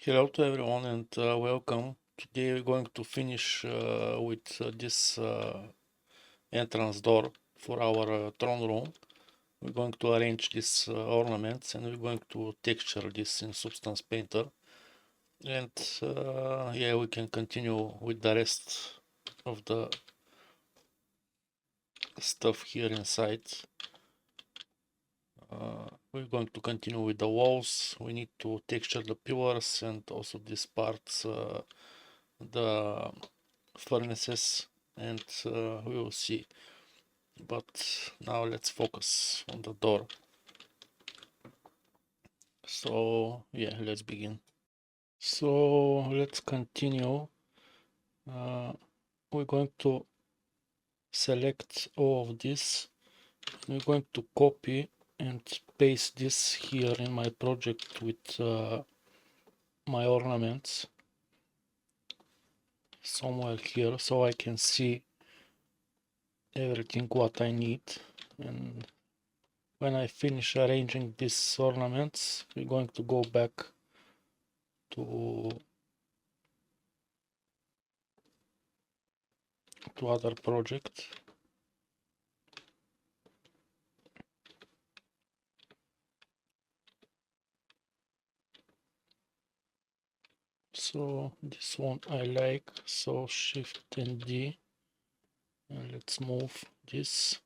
Hello to everyone and welcome. Today we're going to finish with this entrance door for our throne room. We're going to arrange these ornaments and we're going to texture this in Substance Painter. And yeah, we can continue with the rest of the stuff here inside. We're going to continue with the walls. We need to texture the pillars and also these parts, the furnaces, and we will see. But now let's focus on the door. So yeah, let's begin. So let's continue. We're going to select all of this. We're going to copy and paste this here in my project with my ornaments somewhere here, so I can see everything what I need. And when I finish arranging these ornaments, we're going to go back to other project. So this one I like, so Shift and D, and let's move this.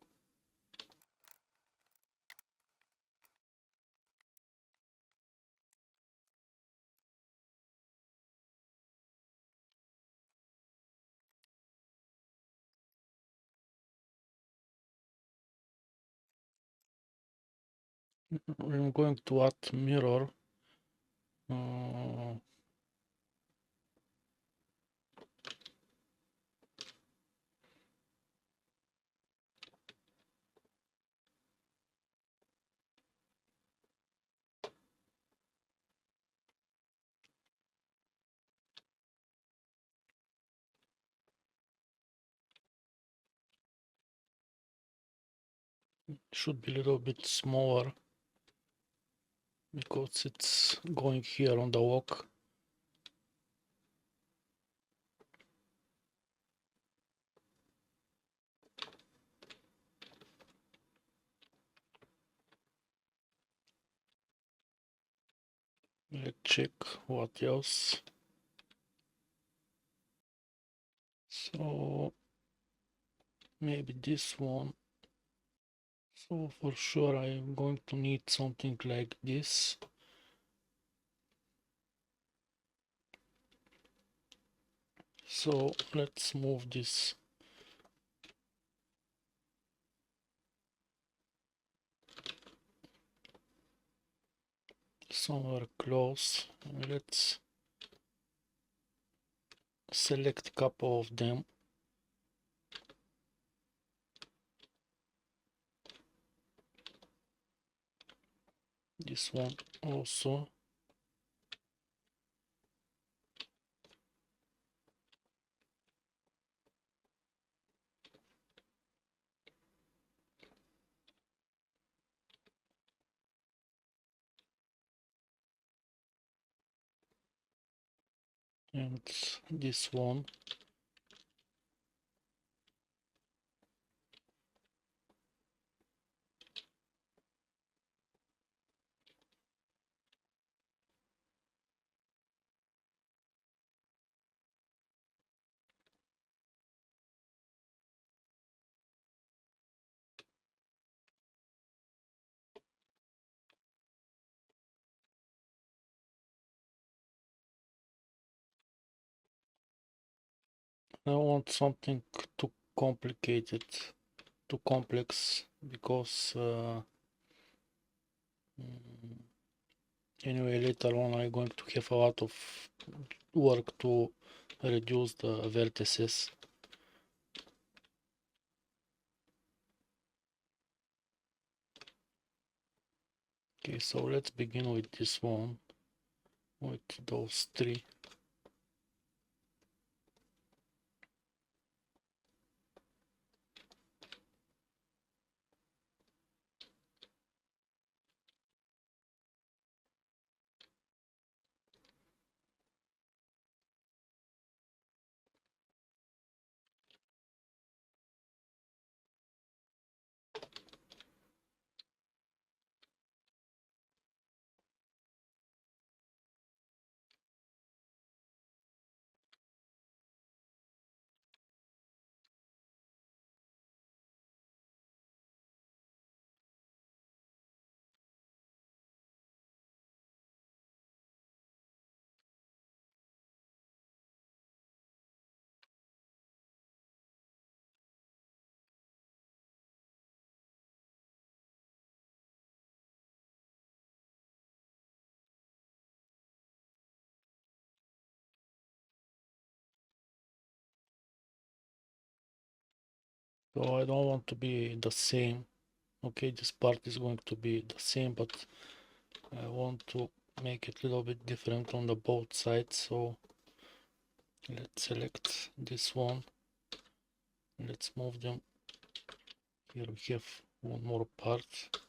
I'm going to add mirror. Should be a little bit smaller because it's going here on the walk. Let's check what else. So maybe this one. So for sure I'm going to need something like this. So let's move this somewhere close. Let's select a couple of them. This one also. And this one. I want something too complicated, too complex, because anyway later on I'm going to have a lot of work to reduce the vertices. Okay, so let's begin with this one, with those three. So I don't want to be the same. Okay, this part is going to be the same, but I want to make it a little bit different on the both sides. So let's select this one. Let's move them. Here we have one more part.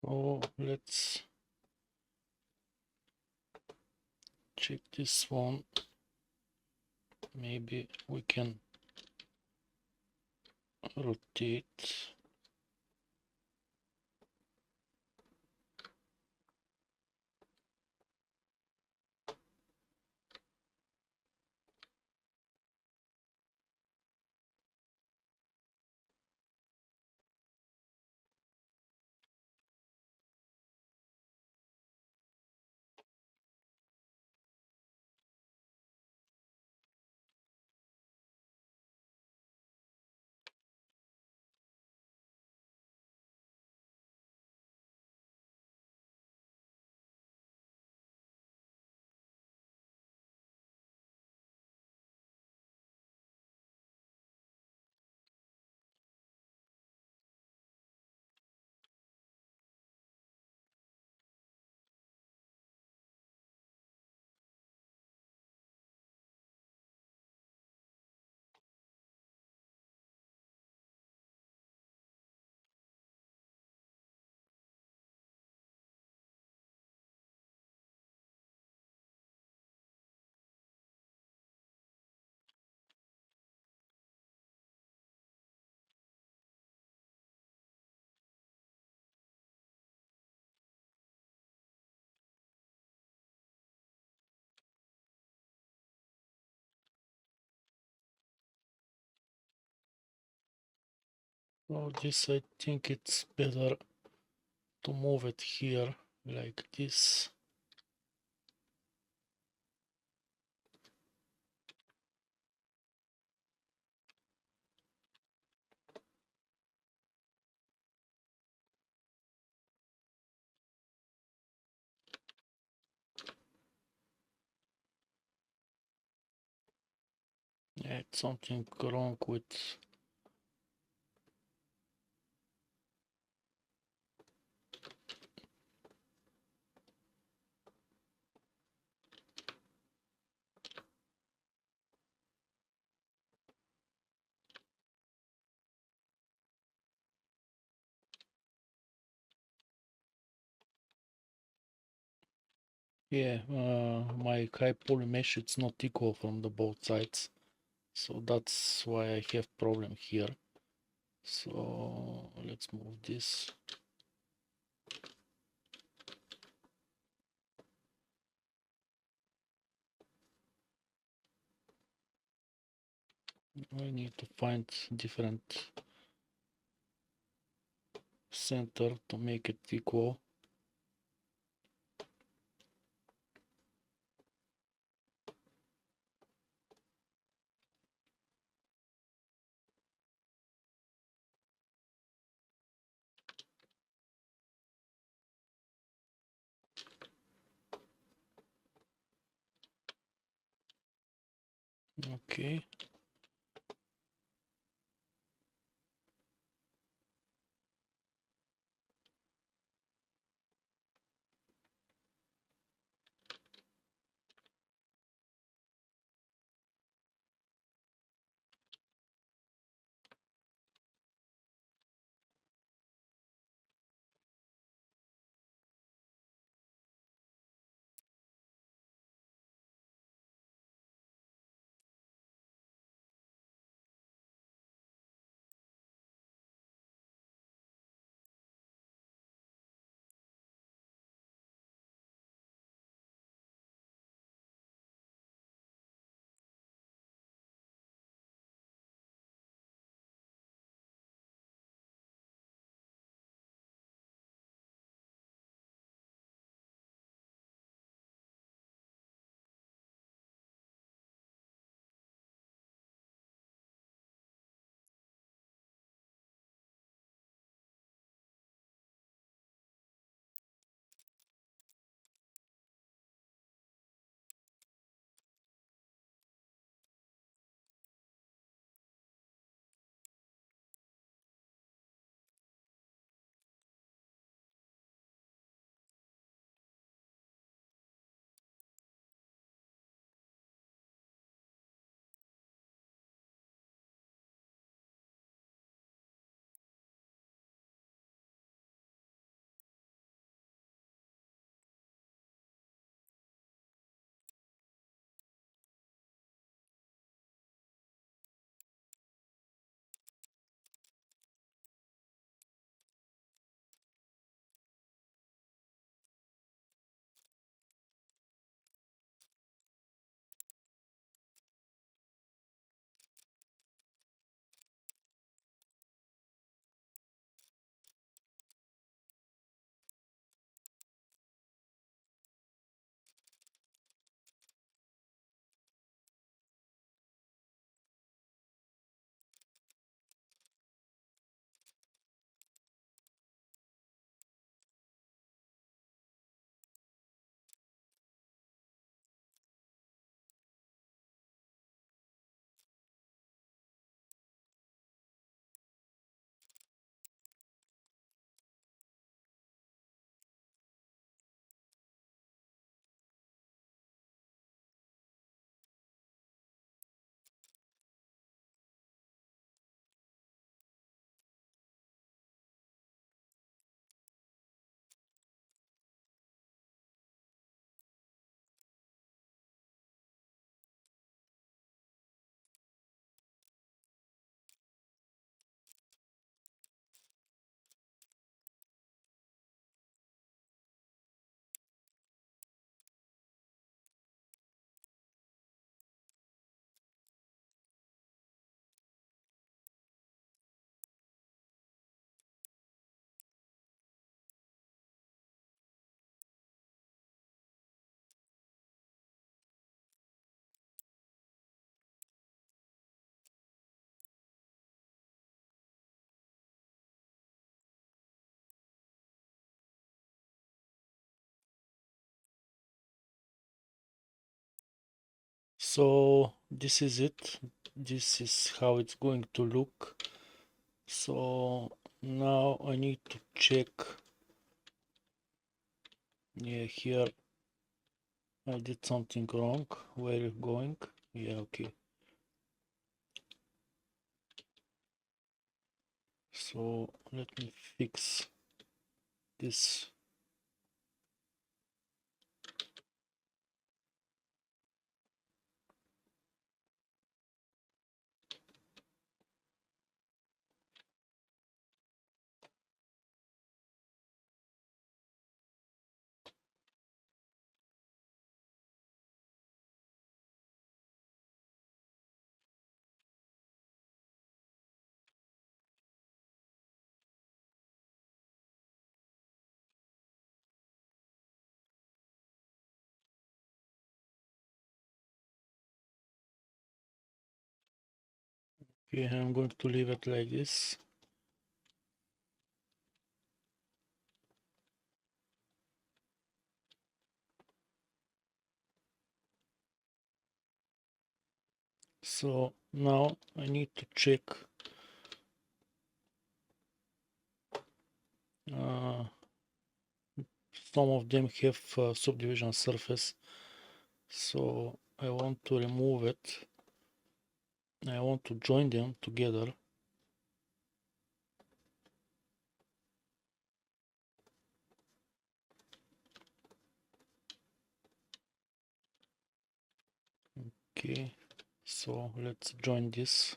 Oh, let's check this one. Maybe we can rotate. Oh, this I think it's better to move it here like this. Yeah, it's something wrong with. Yeah, my high poly mesh it's not equal from the both sides, so that's why I have problem here. So let's move this. I need to find different center to make it equal. Okay. So this is it. This is how it's going to look. So now I need to check. Yeah, here I did something wrong. Where are you going? Yeah, okay. So let me fix this. Okay, I'm going to leave it like this. So now I need to check some of them have subdivision surface, so I want to remove it. I want to join them together. Okay, so let's join this.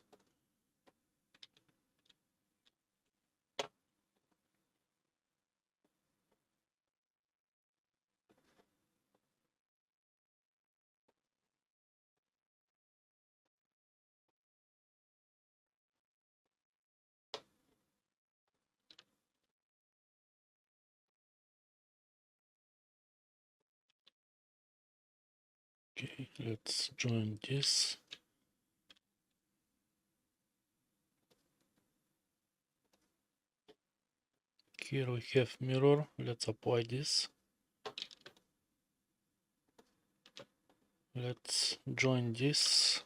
Okay, let's join this. Here we have mirror. Let's apply this. Let's join this.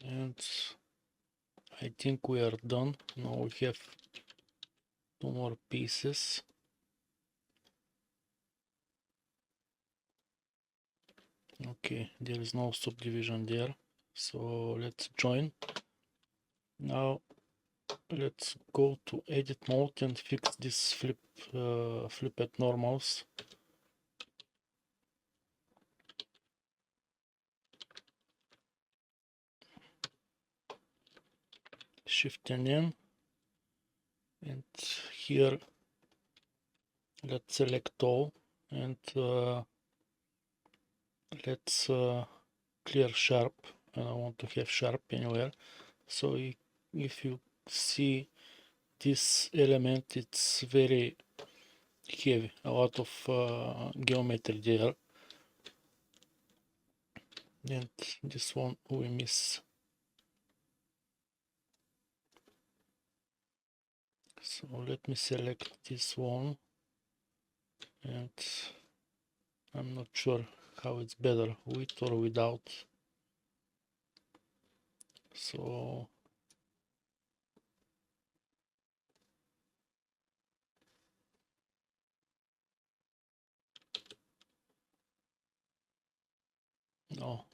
And I think we are done. Now we have two more pieces. Okay, there is no subdivision there. So let's join. Now let's go to edit mode and fix this flip at normals. Shift and N, and here let's select all, and let's clear sharp. I don't want to have sharp anywhere. So if you see this element, it's very heavy, a lot of geometry there, and this one we miss. So let me select this one, and I'm not sure how it's better, with or without. So no,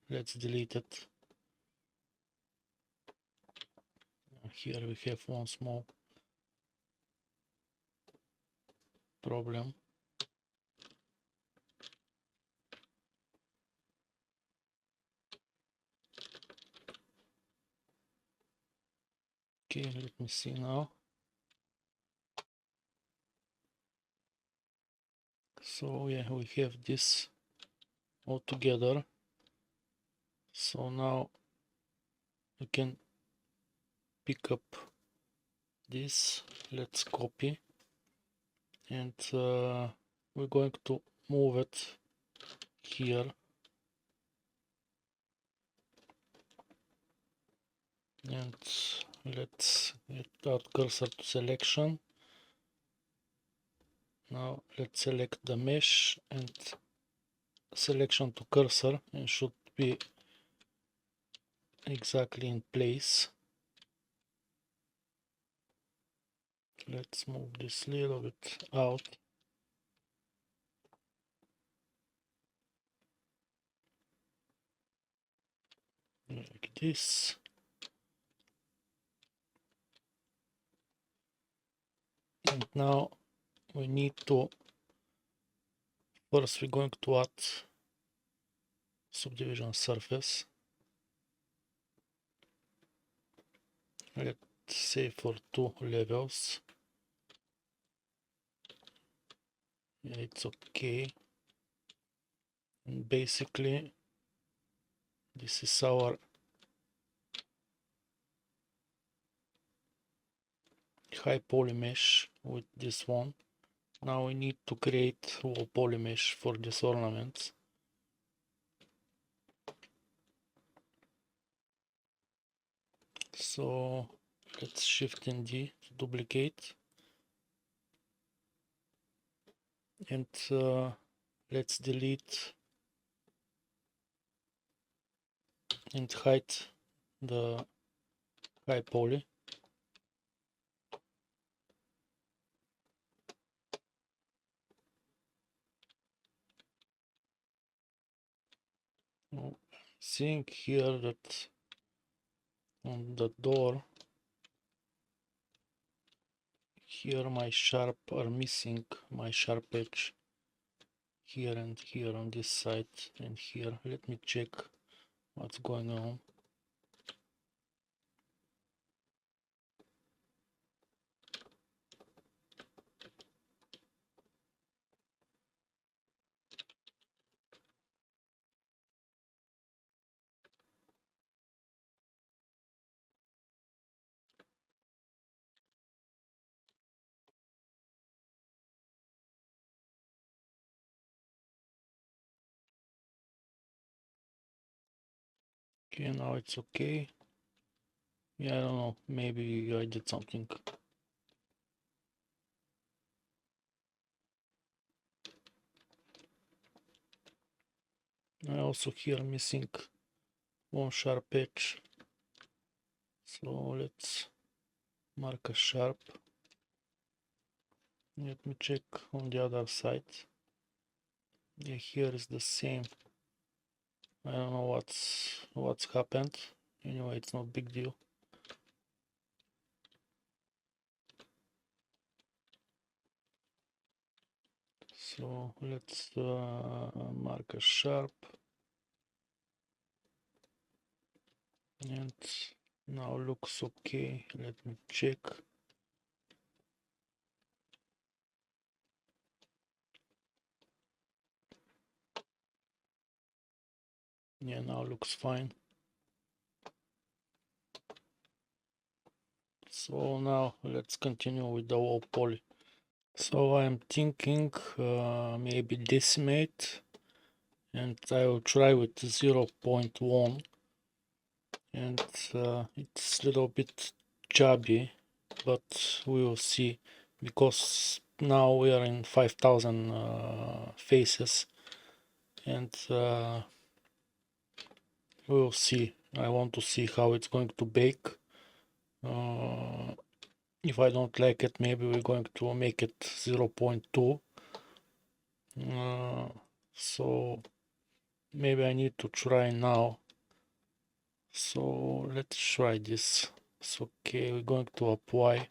let's delete it. Here we have one small problem. Okay, let me see now. So yeah, we have this all together. So now we can pick up this. Let's copy, and we're going to move it here. And let's add cursor to selection. Now let's select the mesh and selection to cursor, and should be exactly in place. Let's move this little bit out. Like this. And now we need to, first we're going to add subdivision surface. Let's say for 2 levels. Yeah, it's okay. And basically this is our high poly mesh with this one. Now we need to create wall poly mesh for these ornaments. So let's shift and D to duplicate, and let's delete and hide the high poly. Now, seeing here that on the door here my sharp are missing, my sharp edge here and here on this side and here. Let me check what's going on. Okay, now it's okay. Yeah, I don't know, maybe I did something. I also here missing one sharp edge, so let's mark a sharp. Let me check on the other side. Yeah, here is the same. I don't know what's happened. Anyway, it's not big deal. So let's mark a sharp, and now looks okay. Let me check. Yeah, now looks fine. So now let's continue with the wall poly. So I'm thinking maybe decimate, and I will try with 0.1, and it's a little bit chubby, but we will see, because now we are in 5000 faces, and we will see. I want to see how it's going to bake. If I don't like it, maybe we're going to make it 0.2. So maybe I need to try now. So let's try this. It's okay, we're going to apply.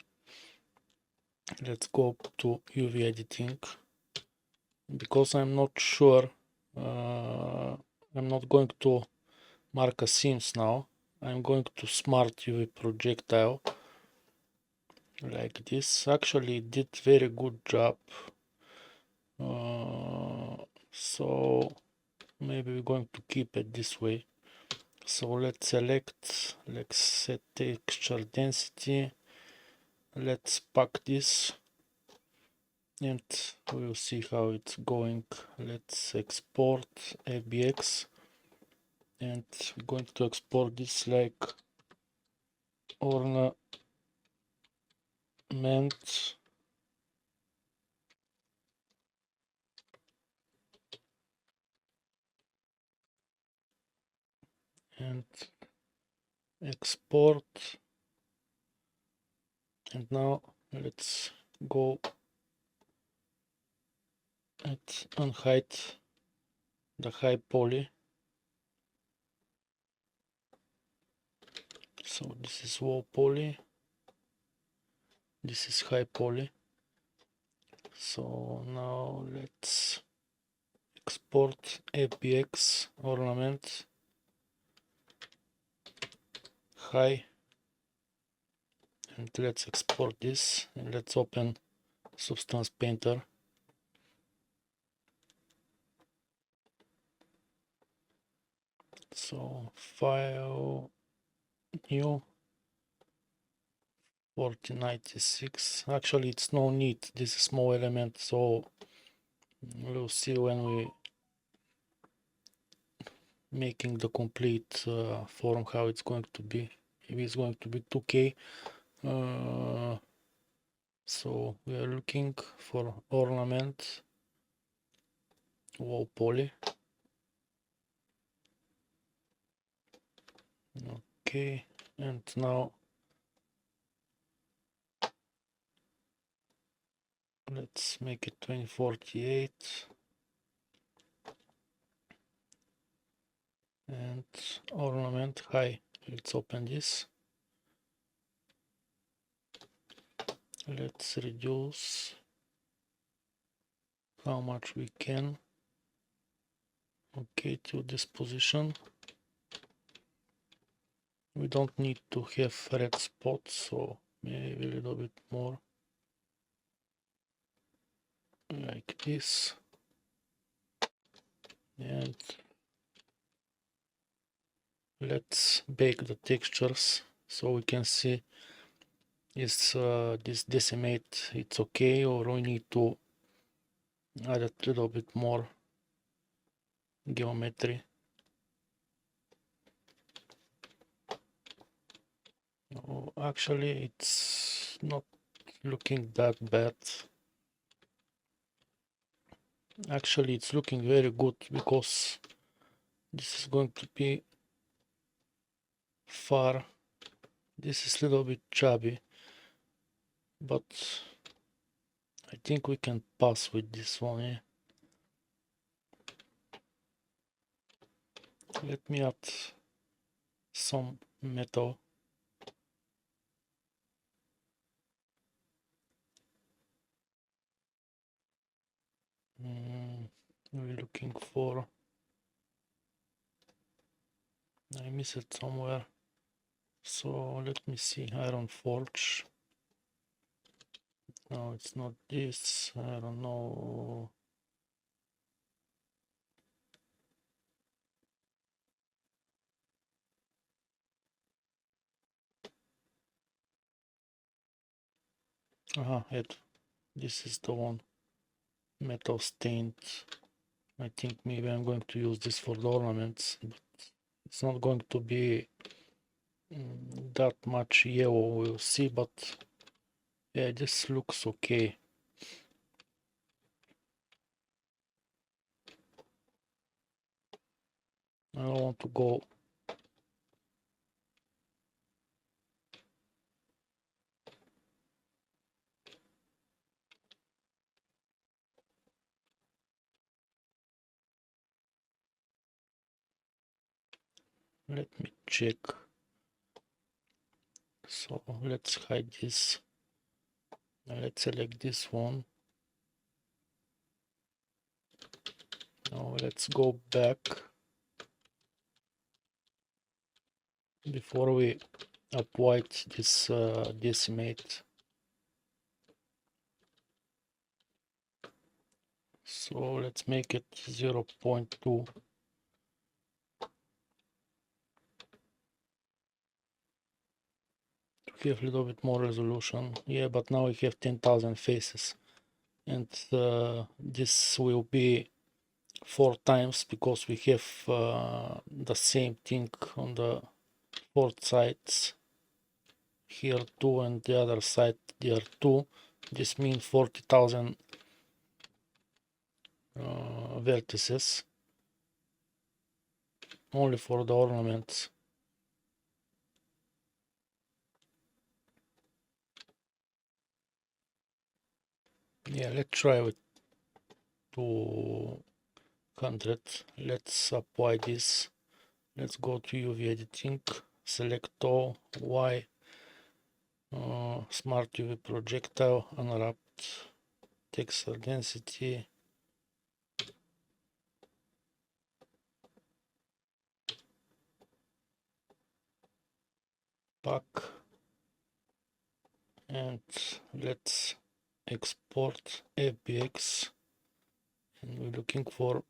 Let's go to UV editing, because I'm not sure. I'm not going to mark a seams now. I'm going to smart UV projectile like this. Actually it did very good job. So maybe we're going to keep it this way. So let's select, let's set texture density, let's pack this, and we'll see how it's going. Let's export ABX, and we're going to export this like ornament, and export. And now let's go and unhide the high poly. So this is low poly, this is high poly. So now let's export APX ornament high, and let's export this, and let's open Substance Painter. So file, new, 4096. Actually, it's no need. This is small element, so we'll see when we making the complete form how it's going to be. If it's going to be 2K. So we are looking for ornament, wall poly. Okay, and now let's make it 2048 and ornament high. Let's open this. Let's reduce how much we can. Okay, to this position. We don't need to have red spots, so maybe a little bit more like this. And let's bake the textures so we can see is this decimate it's okay, or we need to add a little bit more geometry. Oh, actually it's not looking that bad. Actually it's looking very good, because this is going to be far. This is a little bit chubby, but I think we can pass with this one. Yeah? Let me add some metal. We're looking for, I miss it somewhere. So let me see, iron forge. No, it's not this. I don't know. This is the one. Metal stained. I think maybe I'm going to use this for the ornaments, but it's not going to be that much yellow, we'll see, but yeah, this looks okay. I don't want to go let me check. So let's hide this. Let's select this one. Now let's go back before we apply this decimate. So let's make it 0.2. to have a little bit more resolution. Yeah, but now we have 10,000 faces, and this will be 4 times, because we have the same thing on the 4 sides. Here 2 and the other side there 2. This means 40,000 vertices only for the ornaments. Yeah, let's try with 200. Let's apply this. Let's go to UV editing, select all, Y, smart UV projectile, unwrapped, texture density, pack, and let's export FBX, and we're looking for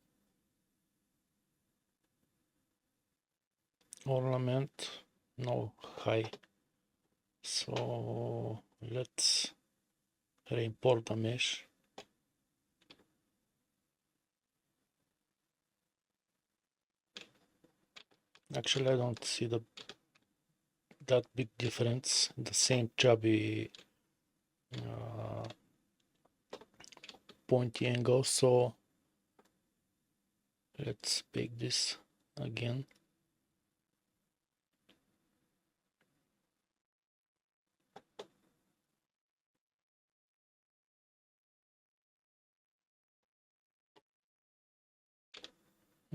ornament, no, high. So let's re-import the mesh. Actually, I don't see that big difference. The same chubby pointy angle. So let's bake this again.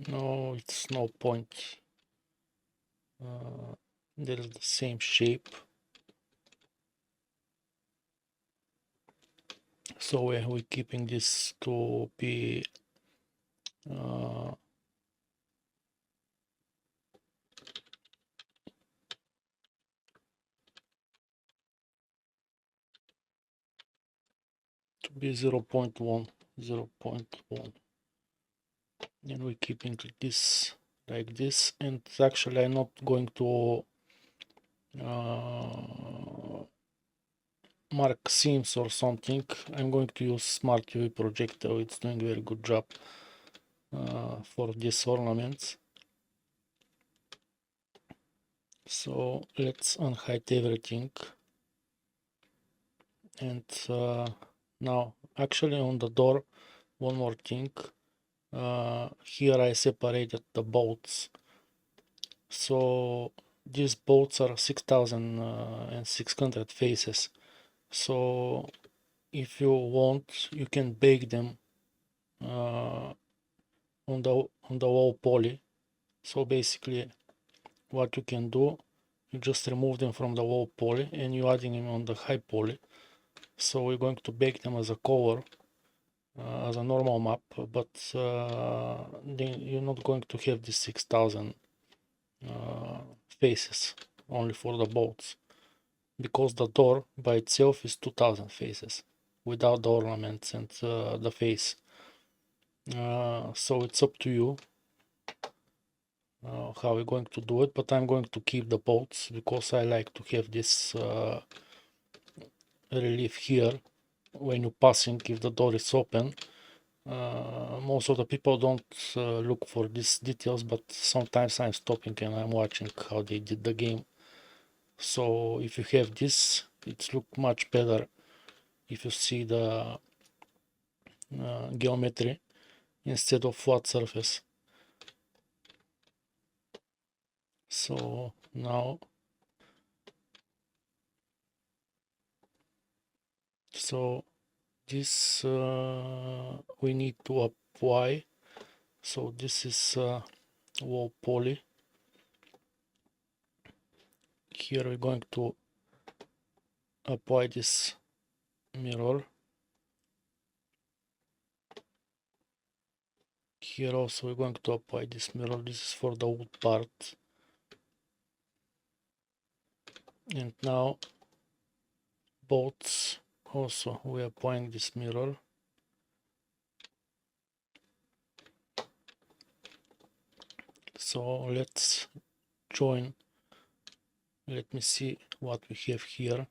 No, it's no point. There is the same shape. So we're keeping this to be to be 0.1, 0.1, and we're keeping this like this. And actually I'm not going to mark seams or something. I'm going to use smart UV projector. It's doing a very good job for these ornaments. So let's unhide everything. And now actually on the door, one more thing. Here I separated the bolts. So these bolts are 6600 faces. So if you want, you can bake them on the wall poly. So basically what you can do, you just remove them from the wall poly and you're adding them on the high poly. So we're going to bake them as a cover, as a normal map, but then you're not going to have this 6000 faces only for the bolts, because the door by itself is 2000 faces without the ornaments and the face. So it's up to you how we're going to do it, but I'm going to keep the bolts because I like to have this relief here when you're passing if the door is open. Most of the people don't look for these details, but sometimes I'm stopping and I'm watching how they did the game. So if you have this, it's look much better if you see the geometry instead of flat surface. So now, so this we need to apply. So this is wall poly. Here we're going to apply this mirror. Here also we're going to apply this mirror. This is for the wood part. And now bolts also we're applying this mirror. So let's join. Let me see what we have here.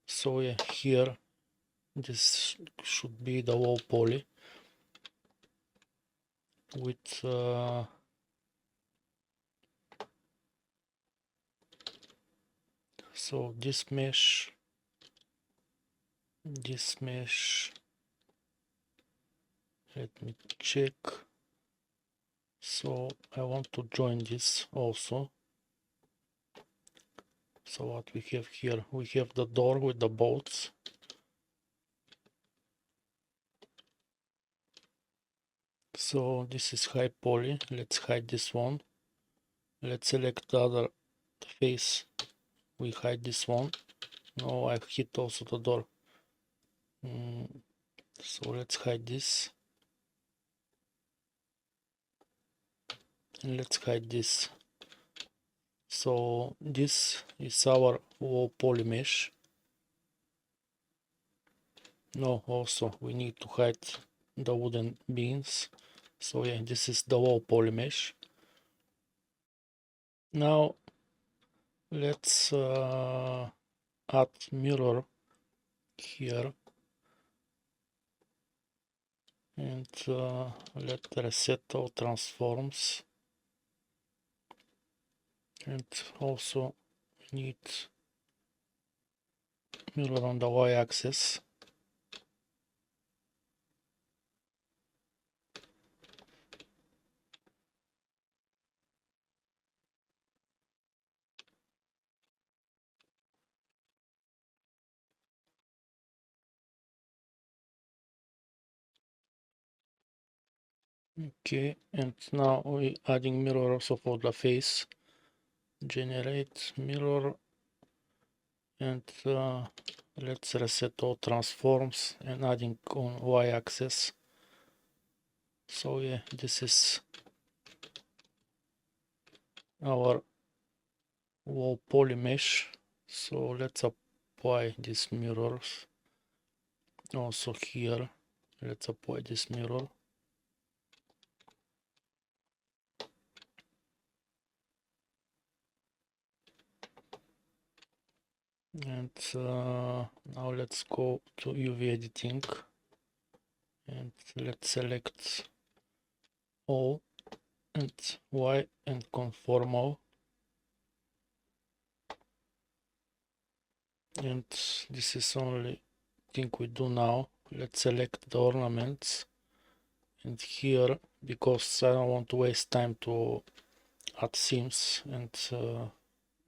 So yeah, here this should be the wall poly with so this mesh, let me check. So I want to join this also. So what we have here, we have the door with the bolts. So this is high poly. Let's hide this one. Let's select the other face. We hide this one. No, I hit also the door. So let's hide this. And let's hide this. So this is our wall poly mesh. No, also we need to hide the wooden beams. So yeah, this is the wall poly mesh. Now let's add mirror here, and let's reset all transforms, and also need mirror on the y-axis. Okay, and now we adding mirror also for the face. Generate mirror, and let's reset all transforms and adding on y-axis. So yeah, this is our wall poly mesh. So let's apply these mirrors also here. Let's apply this mirror. And now let's go to UV editing, and let's select all and Y and conform all. And this is only thing we do now. Let's select the ornaments, and here, because I don't want to waste time to add seams and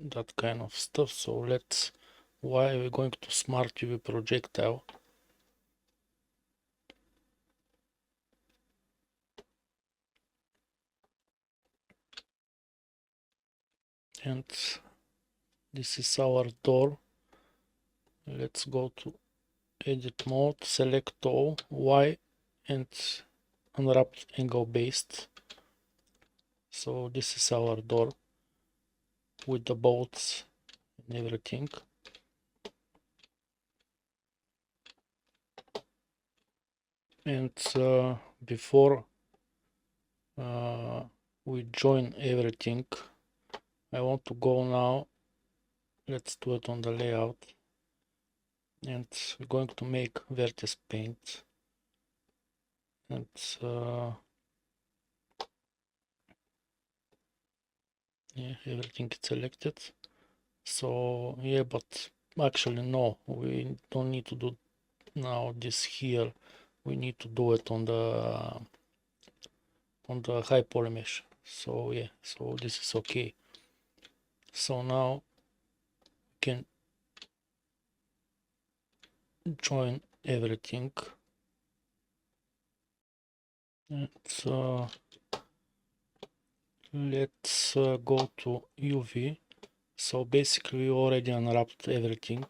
that kind of stuff, so let's we're going to smart UV projectile, and this is our door. Let's go to edit mode, select all, Y, and unwrapped angle based. So this is our door with the bolts and everything. And before we join everything, I want to go now. Let's do it on the layout, and we're going to make vertex paint, and yeah, everything is selected. So yeah, but actually no, we don't need to do now this here. We need to do it on the high poly mesh. So yeah, so this is okay. So now we can join everything, and let's go to UV. So basically we already unwrapped everything,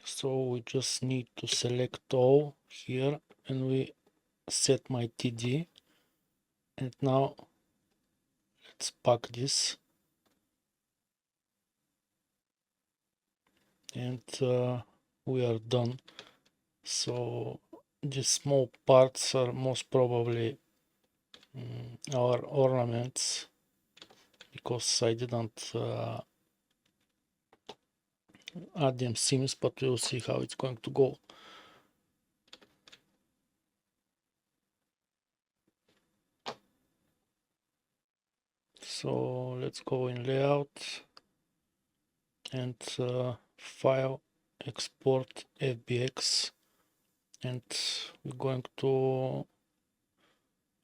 so we just need to select all here, and we set my TD, and now let's pack this, and we are done. So these small parts are most probably our ornaments, because I didn't add them seams, but we'll see how it's going to go. So let's go in layout, and file, export FBX, and we're going to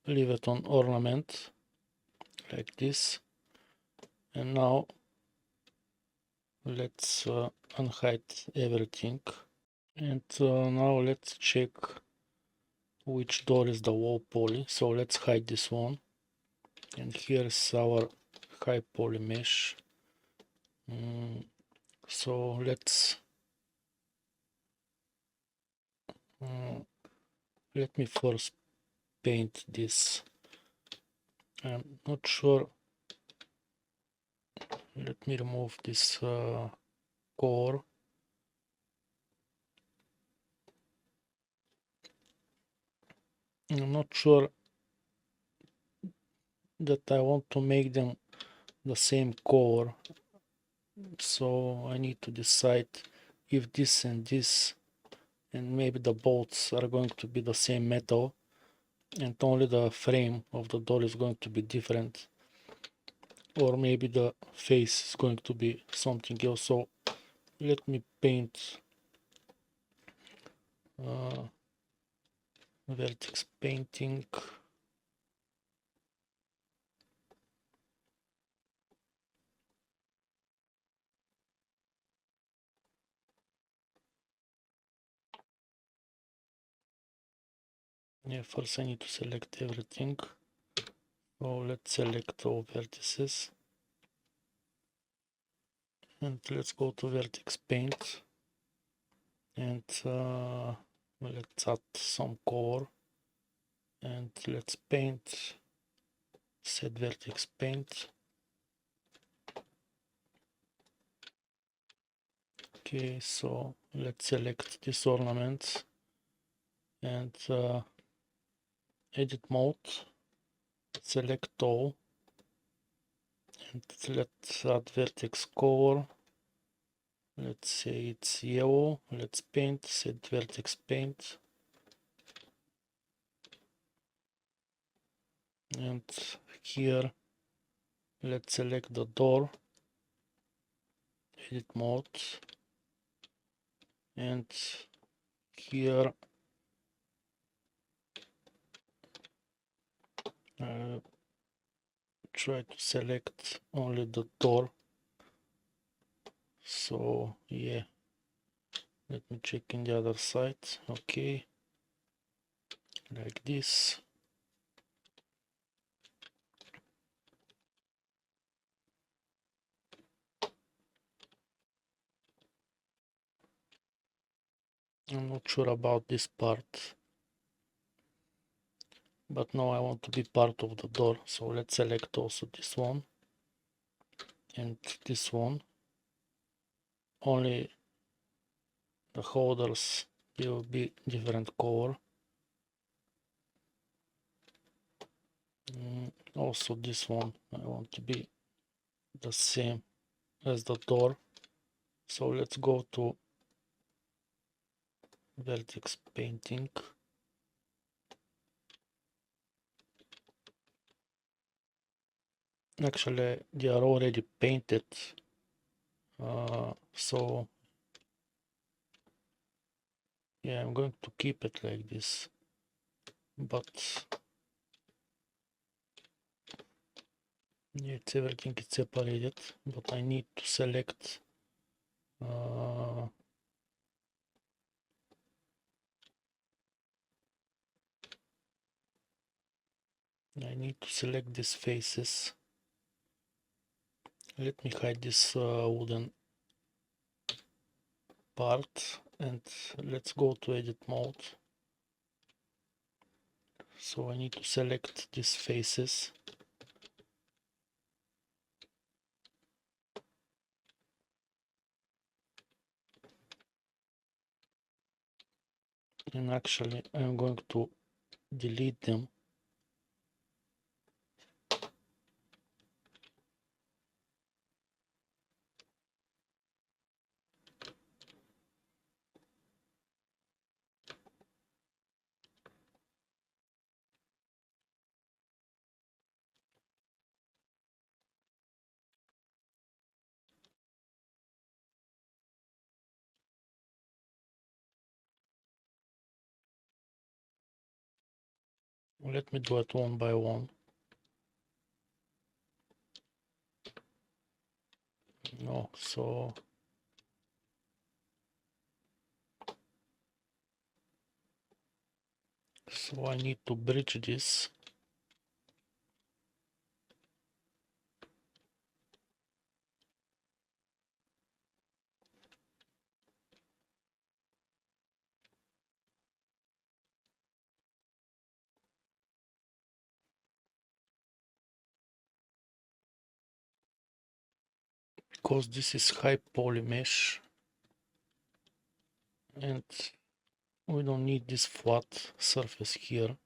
leave it on ornament like this. And now let's unhide everything, and now let's check which door is the wall poly. So let's hide this one, and here's our high poly mesh. So let's let me first paint this. I'm not sure. Let me remove this core. I'm not sure that I want to make them the same core. So I need to decide if this and this and maybe the bolts are going to be the same metal and only the frame of the door is going to be different, or maybe the face is going to be something else. So let me paint vertex painting. Yeah, first I need to select everything. So let's select all vertices and let's go to vertex paint and let's add some color and let's paint, set vertex paint. Okay, so let's select these ornaments and edit mode, select all and let's add vertex color. Let's say it's yellow. Let's paint, set vertex paint. And here let's select the door, edit mode, and here try to select only the door. So yeah, let me check in the other side. Okay, like this. I'm not sure about this part, but now I want to be part of the door, so let's select also this one and this one. Only the holders will be different color. Also this one I want to be the same as the door, so let's go to vertex painting. Actually they are already painted, so yeah, I'm going to keep it like this, but yeah, it's everything is separated, but I need to select I need to select these faces. Let me hide this wooden part and let's go to edit mode. So I need to select these faces. And actually I'm going to delete them. Let me do it one by one. No, so I need to bridge this. Because this is high poly mesh and we don't need this flat surface here.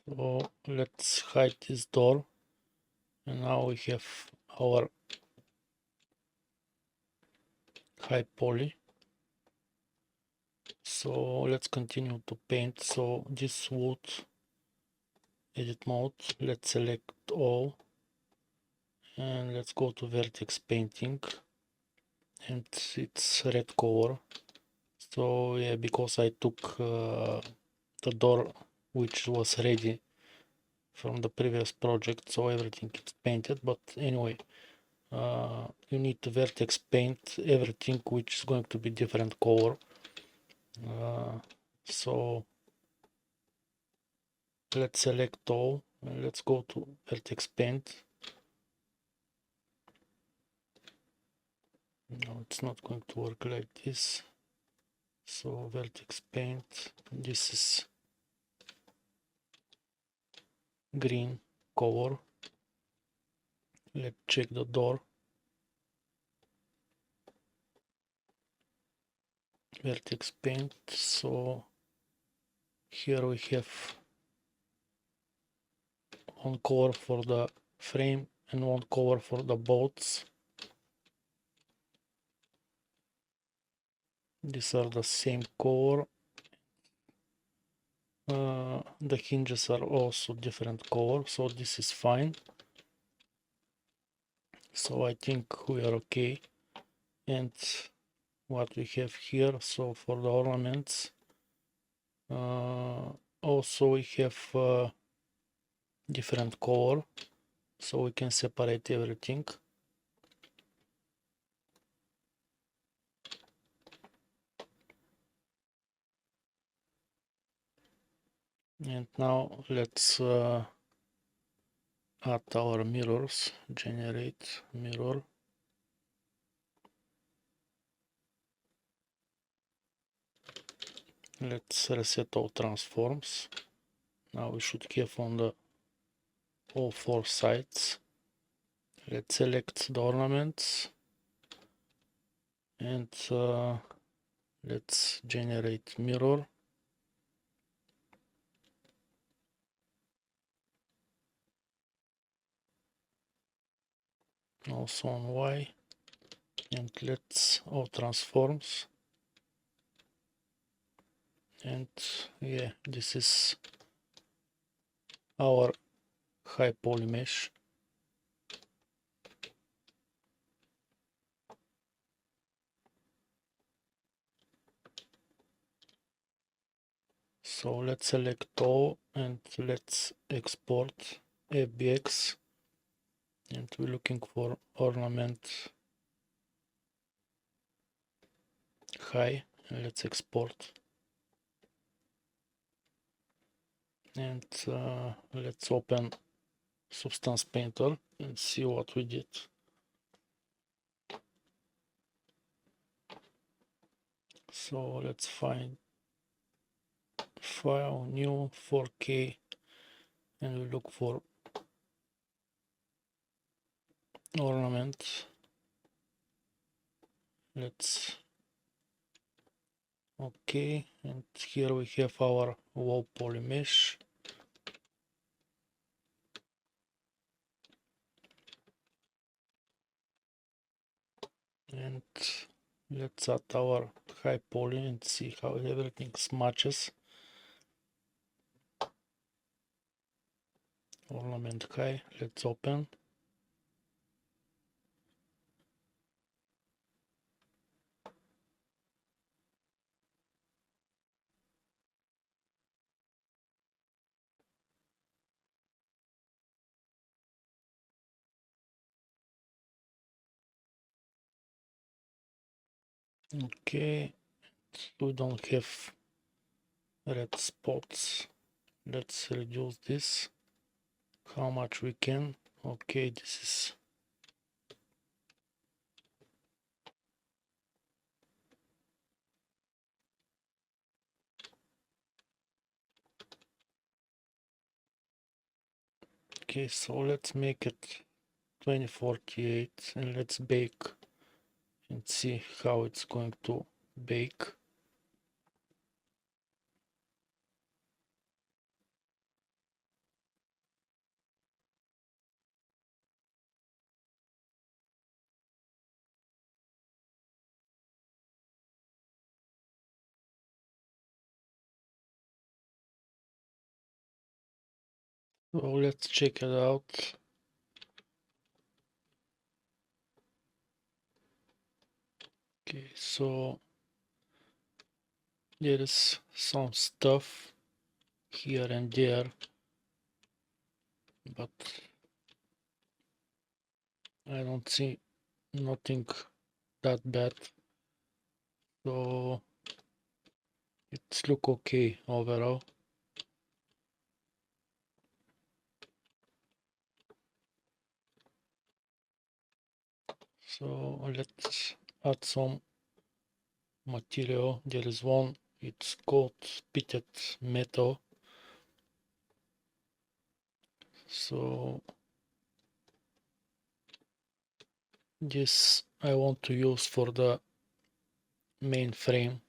So let's hide this door, and now we have our high poly. So let's continue to paint. So this wood edit mode, let's select all, and let's go to vertex painting, and it's red color. So yeah, because I took the door which was ready from the previous project, so everything is painted. But anyway, you need to vertex paint everything which is going to be different color. So let's select all and let's go to vertex paint. No, it's not going to work like this. So vertex paint, this is green color. Let's check the door. Vertex paint. So here we have one color for the frame and one color for the bolts. These are the same color. The hinges are also different color, so this is fine. So I think we are okay. And what we have here, so for the ornaments, also we have different color, so we can separate everything. And now let's add our mirrors, generate mirror. Let's reset all transforms. Now we should have on the all four sides. Let's select the ornaments and let's generate mirror. Also on Y, and let's all transforms. And yeah, this is our high poly mesh. So let's select all and let's export FBX, and we're looking for ornament high, and let's export. And let's open Substance Painter and see what we did. So let's find file, new 4K, and we look for ornament. Let's okay, and here we have our low poly mesh. And let's add our high poly and see how everything matches. Ornament high, let's open. Okay, we don't have red spots. Let's reduce this how much we can. Okay, this is okay. So let's make it 2048 and let's bake and see how it's going to bake. So let's check it out. Okay, so there is some stuff here and there, but I don't see nothing that bad. So it's look okay overall. So let's add some material. There is one, it's called pitted metal. So this I want to use for the main frame.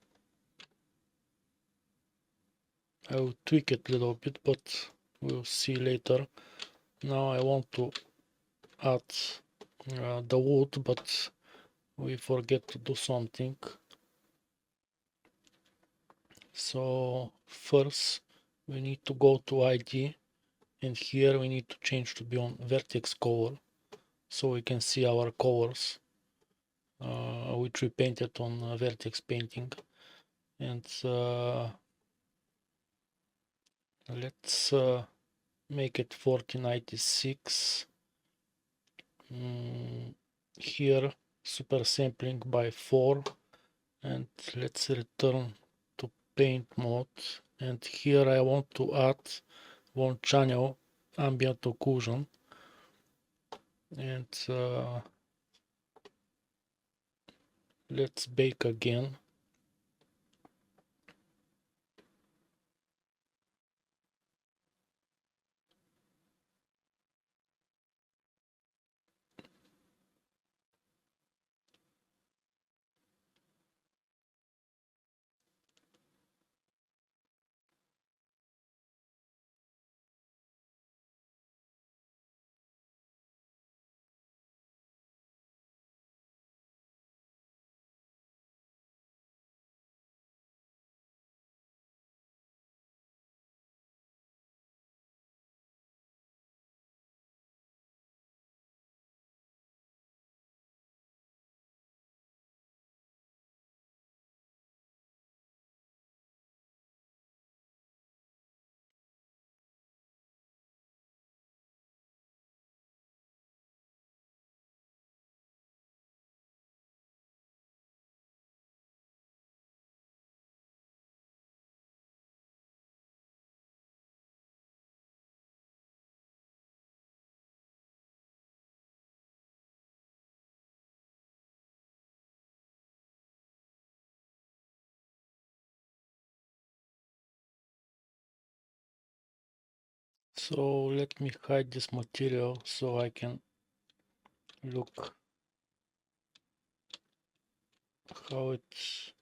I will tweak it a little bit, but we'll see later. Now I want to add the wood, but we forget to do something. So first we need to go to ID, and here we need to change to be on vertex color, so we can see our colors which we painted on vertex painting. And let's make it 4096. Here super sampling by 4, and let's return to paint mode, and here I want to add one channel ambient occlusion, and let's bake again. So let me hide this material so I can look how it's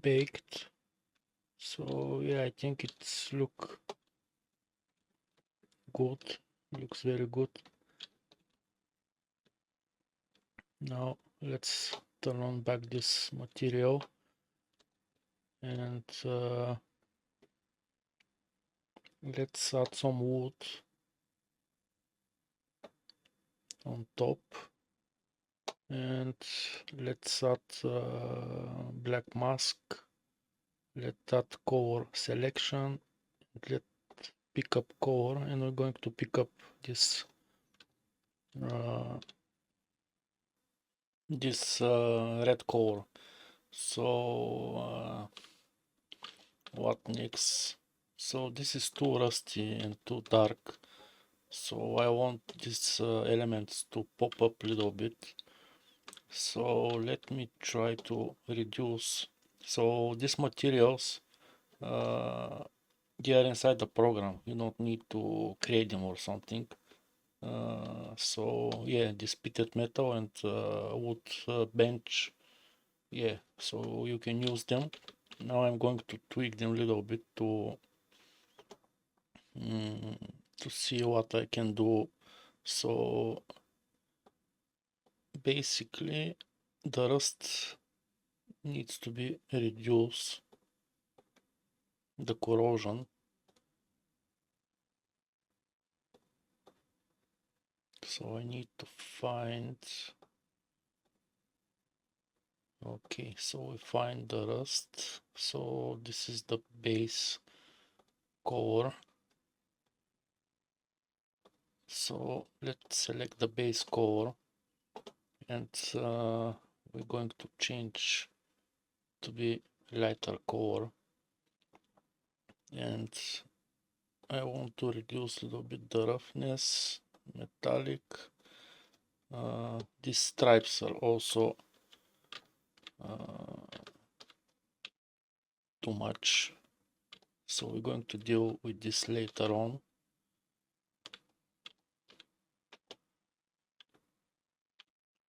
baked. So yeah, I think it's look good, looks very good. Now let's turn on back this material, and let's add some wood on top, and let's add black mask. Let's add color selection, let's pick up color, and we're going to pick up this red color. So what next? So this is too rusty and too dark, so I want these elements to pop up a little bit. So let me try to reduce. So these materials, they are inside the program, you don't need to create them or something. So yeah, this pitted metal and wood bench, yeah, so you can use them. Now I'm going to tweak them a little bit to see what I can do. So basically the rust needs to be reduced, the corrosion. So I need to find, okay, so we find the rust. So this is the base color. So let's select the base color, and we're going to change to be lighter color, and I want to reduce a little bit the roughness, metallic. These stripes are also too much, so we're going to deal with this later on.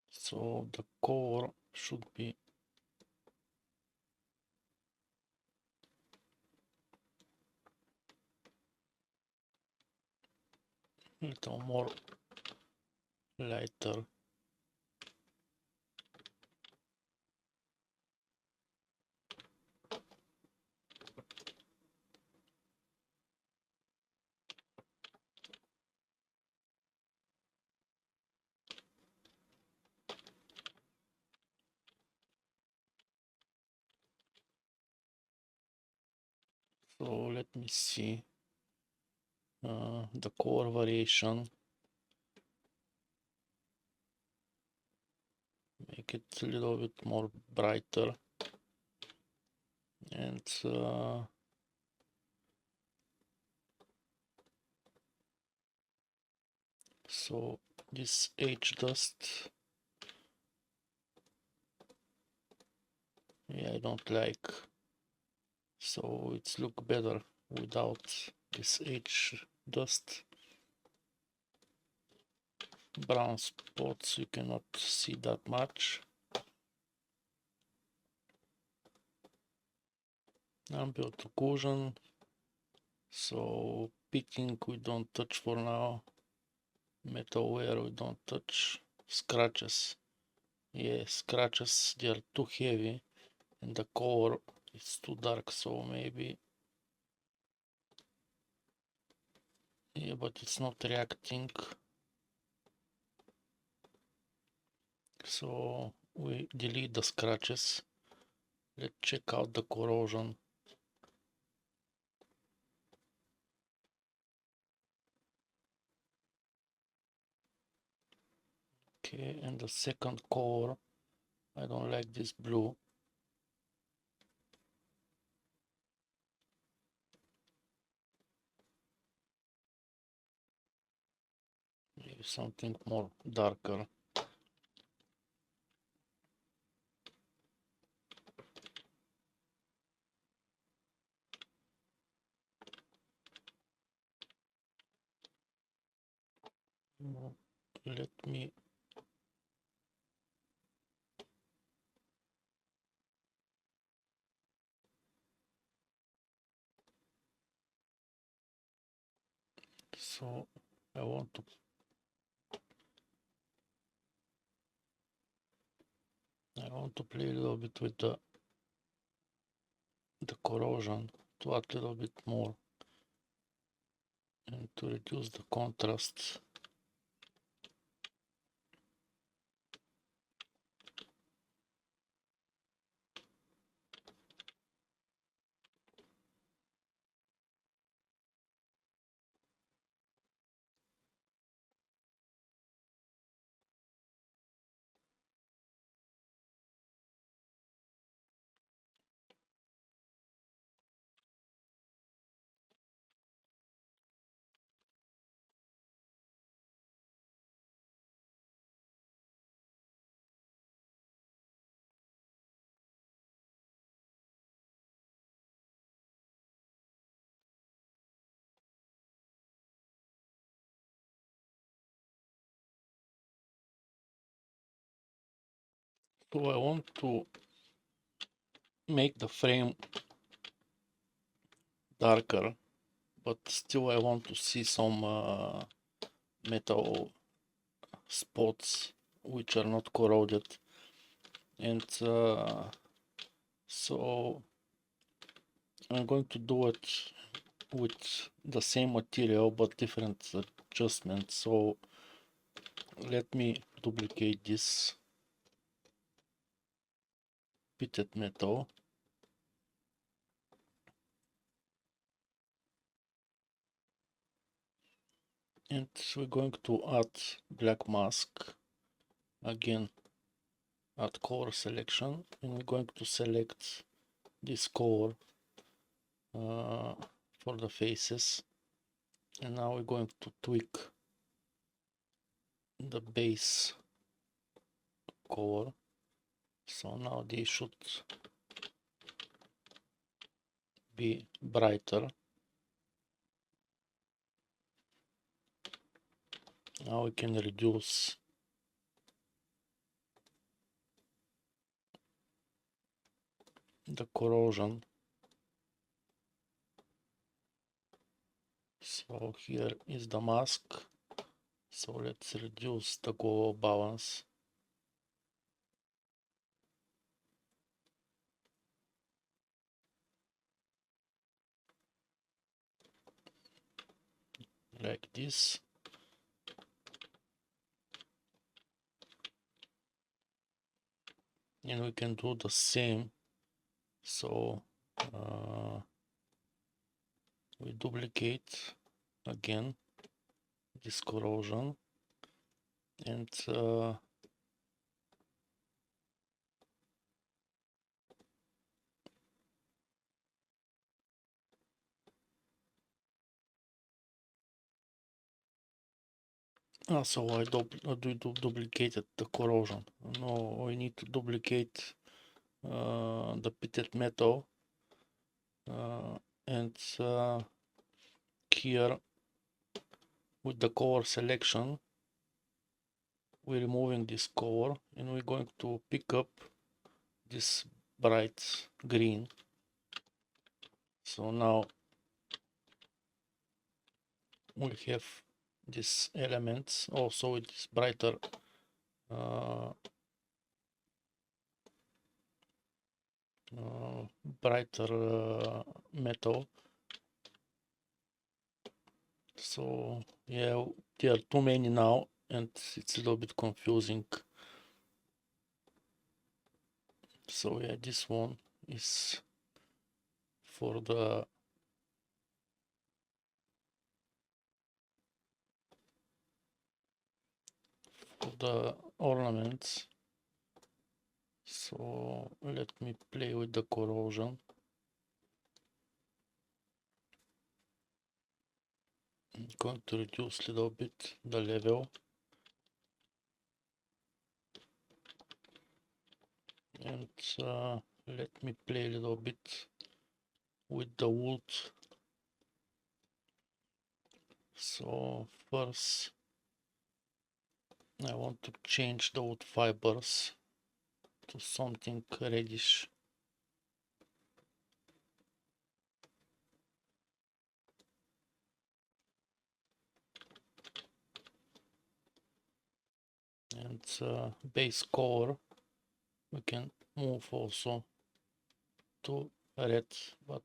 So the color should be a little more lighter. So let me see the color variation. Make it a little bit more brighter, and so this H dust, yeah, I don't like, so it's look better without this H dust. Brown spots you cannot see that much. Ambient occlusion, so picking we don't touch for now. Metal wear we don't touch. Scratches, yeah, scratches, they are too heavy and the color is too dark, so maybe, yeah, but it's not reacting, so we delete the scratches. Let's check out the corrosion. Okay, and the second color, I don't like this blue. Maybe something more darker. Let me so I want to play a little bit with the corrosion to add a little bit more and to reduce the contrast. So I want to make the frame darker, but still I want to see some metal spots which are not corroded, and so I'm going to do it with the same material but different adjustments. So Let me duplicate this pitted metal. And we're going to add black mask. Again, add color selection, and we're going to select this color for the faces. And now we're going to tweak the base color. So now they should be brighter. Now we can reduce the corrosion. So here is the mask. So let's reduce the glow balance. Like this. And we can do the same. So we duplicate again this corrosion, and so I duplicated the corrosion. No, we need to duplicate the pitted metal, and here with the color selection we're removing this color, and we're going to pick up this bright green. So now we have these elements also with this brighter metal. So yeah, there are too many now and it's a little bit confusing. So yeah, this one is for the ornaments. So let me play with the corrosion. I'm going to reduce a little bit the level. And let me play a little bit with the wood. So first I want to change the wood fibers to something reddish. And base color we can move also to red, but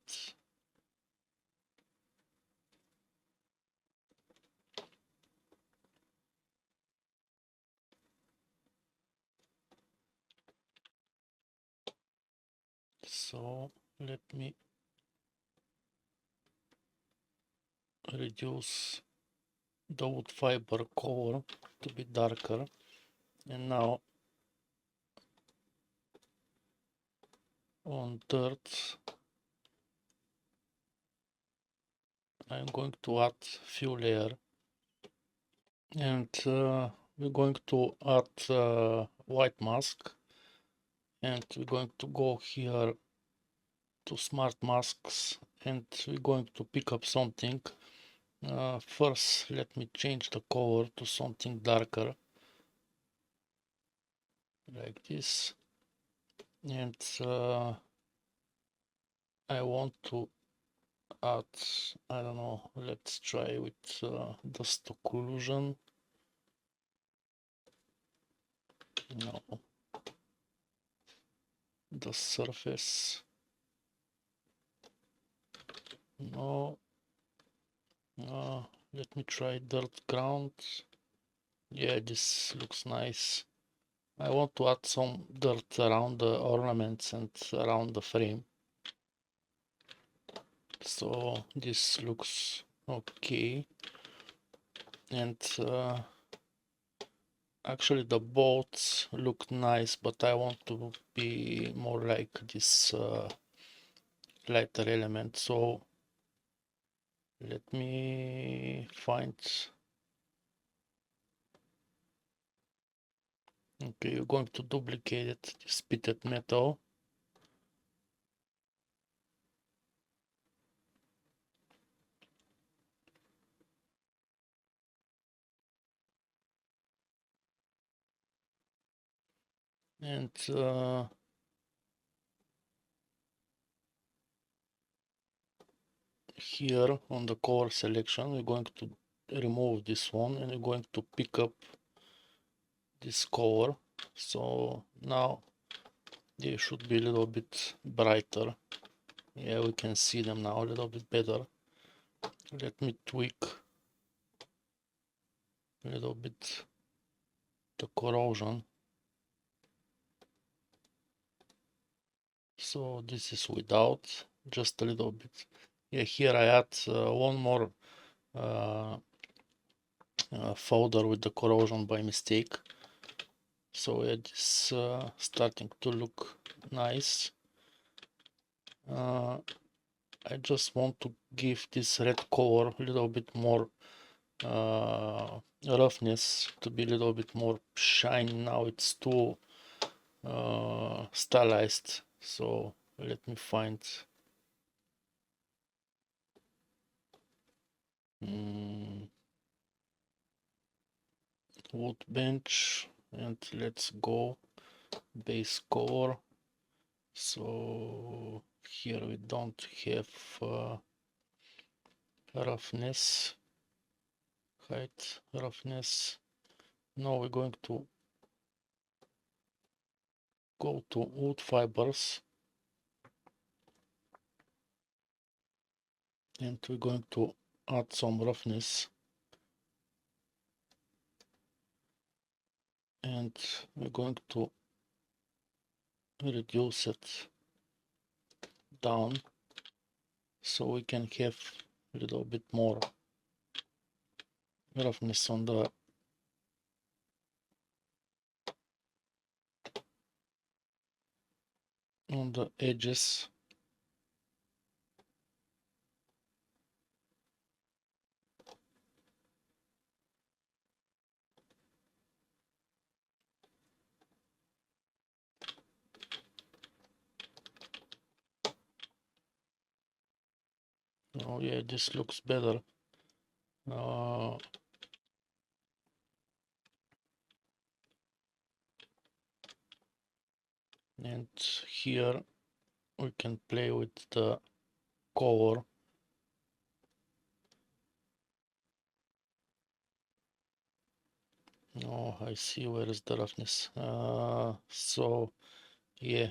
so let me reduce the wood fiber color to be darker. And now on dirt I'm going to add few layer, and we're going to add white mask, and we're going to go here to smart masks, and we're going to pick up something. First let me change the color to something darker like this, and I want to add, I don't know, let's try with dust occlusion. No, the surface, no. Let me try dirt ground. Yeah, this looks nice. I want to add some dirt around the ornaments and around the frame. So this looks okay. And actually the bolts look nice, but I want to be more like this lighter element. So let me find. Okay, you're going to duplicate it, this pitted metal. And here on the color selection, we're going to remove this one and we're going to pick up this color. So now they should be a little bit brighter. Yeah, we can see them now a little bit better. Let me tweak a little bit the corrosion. So this is without, just a little bit. Yeah, here I add one more folder with the corrosion by mistake. So it's starting to look nice. I just want to give this red color a little bit more roughness, to be a little bit more shiny. Now it's too stylized, so let me find wood bench and let's go base color. So here we don't have roughness, height, roughness. Now we're going to go to wood fibers and we're going to add some roughness, and we're going to reduce it down so we can have a little bit more roughness on the edges. Oh yeah, this looks better. And here we can play with the color. Oh, I see where is the roughness. So yeah,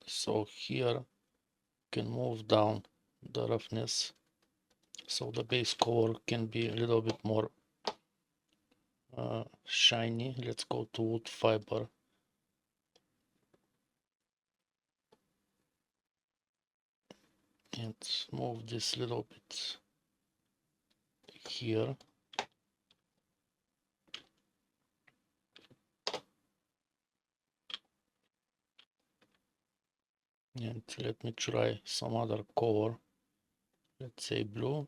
so here can move down the roughness so the base color can be a little bit more shiny. Let's go to wood fiber. And move this little bit here. And let me try some other color. Let's say blue.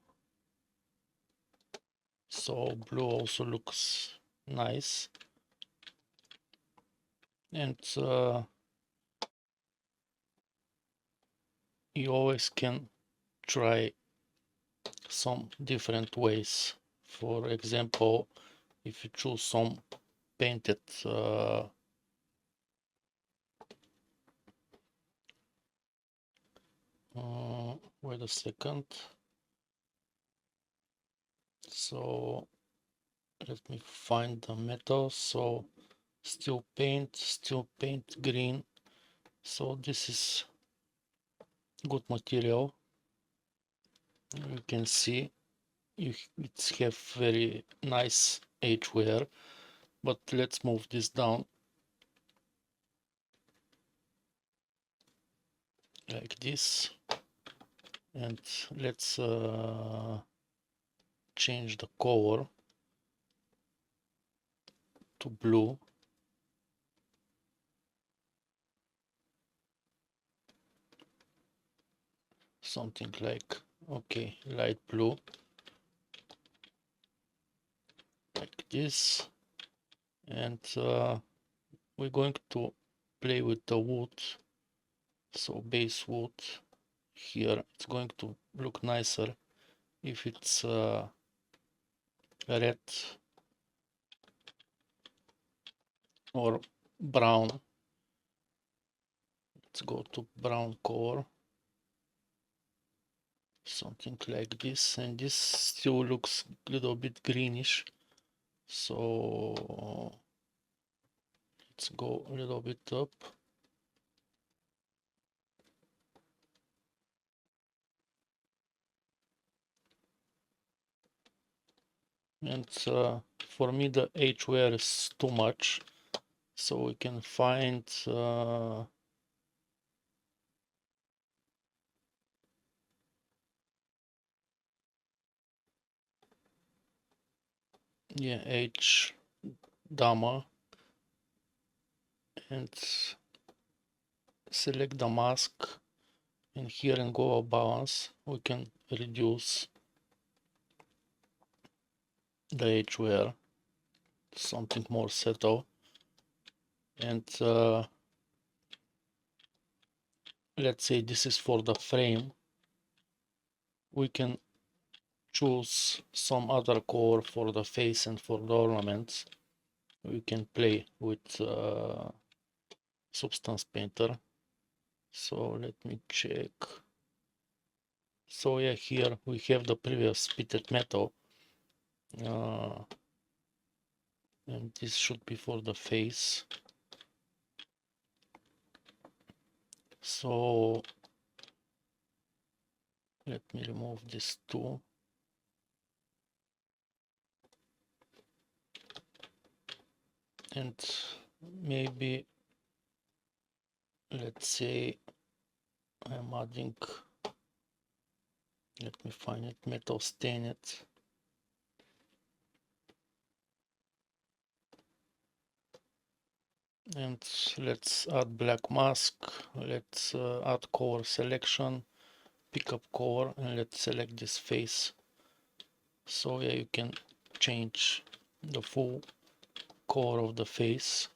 So blue also looks nice. And you always can try some different ways. For example, if you choose some painted wait a second. So let me find the metal. So steel paint green. So this is good material. You can see it have very nice edgeware, but let's move this down like this, and let's change the color to blue. Something like, okay, light blue, like this. And we're going to play with the wood. So base wood here, it's going to look nicer if it's red or brown. Let's go to brown color, something like this, and this still looks a little bit greenish, so let's go a little bit up. And for me the edgeware is too much, so we can find yeah, H Dama, and select the mask, and here in global balance we can reduce the edgeware, something more subtle, and let's say this is for the frame. We can choose some other color for the face and for the ornaments. We can play with substance painter. So let me check. So yeah, here we have the previous pitted metal, and this should be for the face. So let me remove this too. And maybe, let's say I'm adding, let me find it, metal stain it. And let's add black mask. Let's add color selection, pick up color, and let's select this face. So yeah, you can change the full color of the face.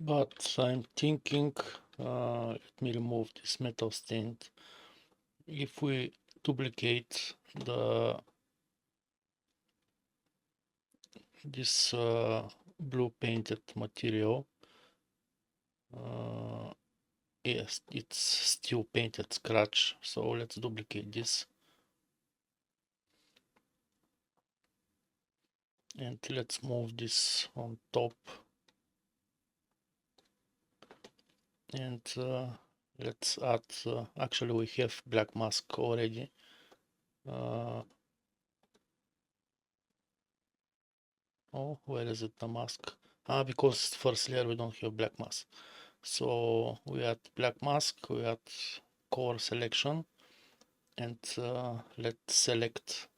But I'm thinking, let me remove this metal stain. If we duplicate this blue painted material, yes, it's still painted scratch, so let's duplicate this, and let's move this on top, and let's add, actually we have black mask already. Oh, where is it, the mask? Because first layer we don't have black mask. So we add black mask, we add color selection, and let's select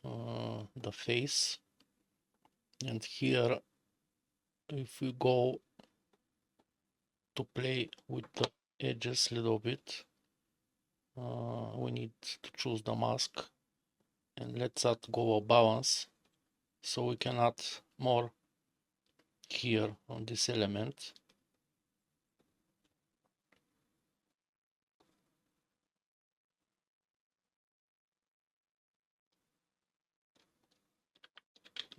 the face. And here, if we go to play with the edges a little bit, we need to choose the mask, and let's add global balance, so we can add more here on this element.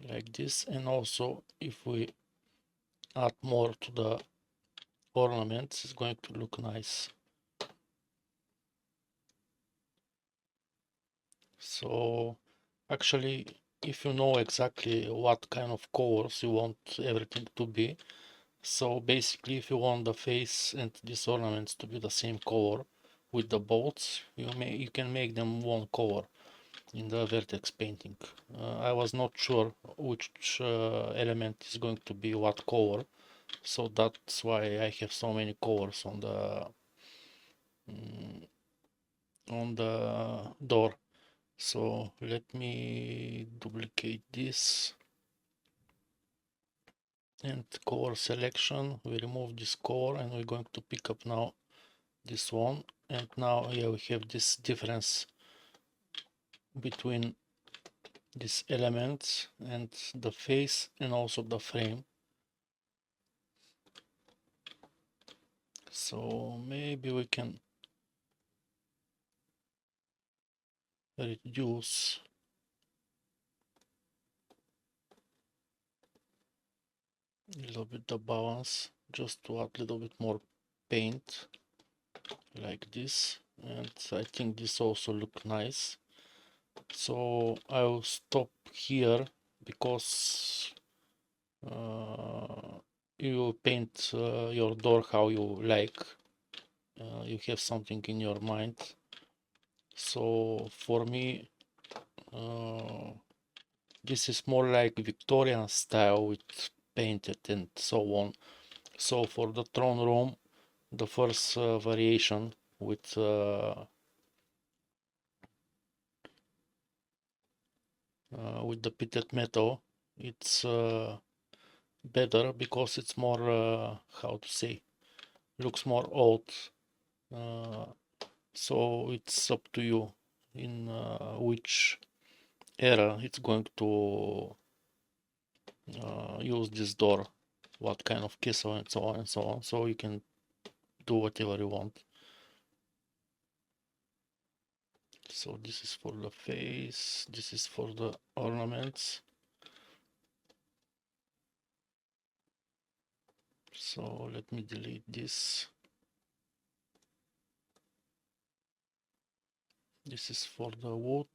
Like this, and also if we add more to the ornaments, it's going to look nice. So actually, if you know exactly what kind of colors you want everything to be, so basically if you want the face and these ornaments to be the same color with the bolts, you can make them one color. in the vertex painting. I was not sure which element is going to be what color, so that's why I have so many colors on the door. So let me duplicate this and color selection. We remove this color and we're going to pick up now this one, and now we have this difference between these elements and the face and also the frame. So maybe we can reduce a little bit the balance, just to add a little bit more paint like this, and I think this also look nice. So I'll stop here because you paint your door how you like. You have something in your mind. So for me, this is more like Victorian style with painted and so on. So for the throne room, the first variation with the pitted metal, it's better because it's more how to say, looks more old. So it's up to you in which era it's going to use this door, what kind of castle and so on and so on. So you can do whatever you want. So this is for the face, this is for the ornaments. So let me delete this. This is for the wood.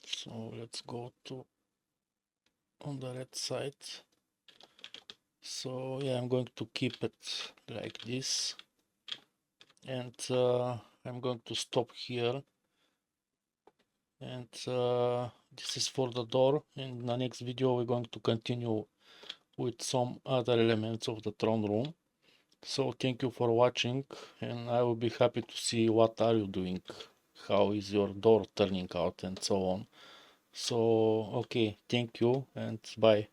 So let's go to on the red side. So yeah, I'm going to keep it like this, and I'm going to stop here, and this is for the door. In the next video we're going to continue with some other elements of the throne room. So thank you for watching, and I will be happy to see what are you doing, how is your door turning out and so on. So okay, thank you and bye.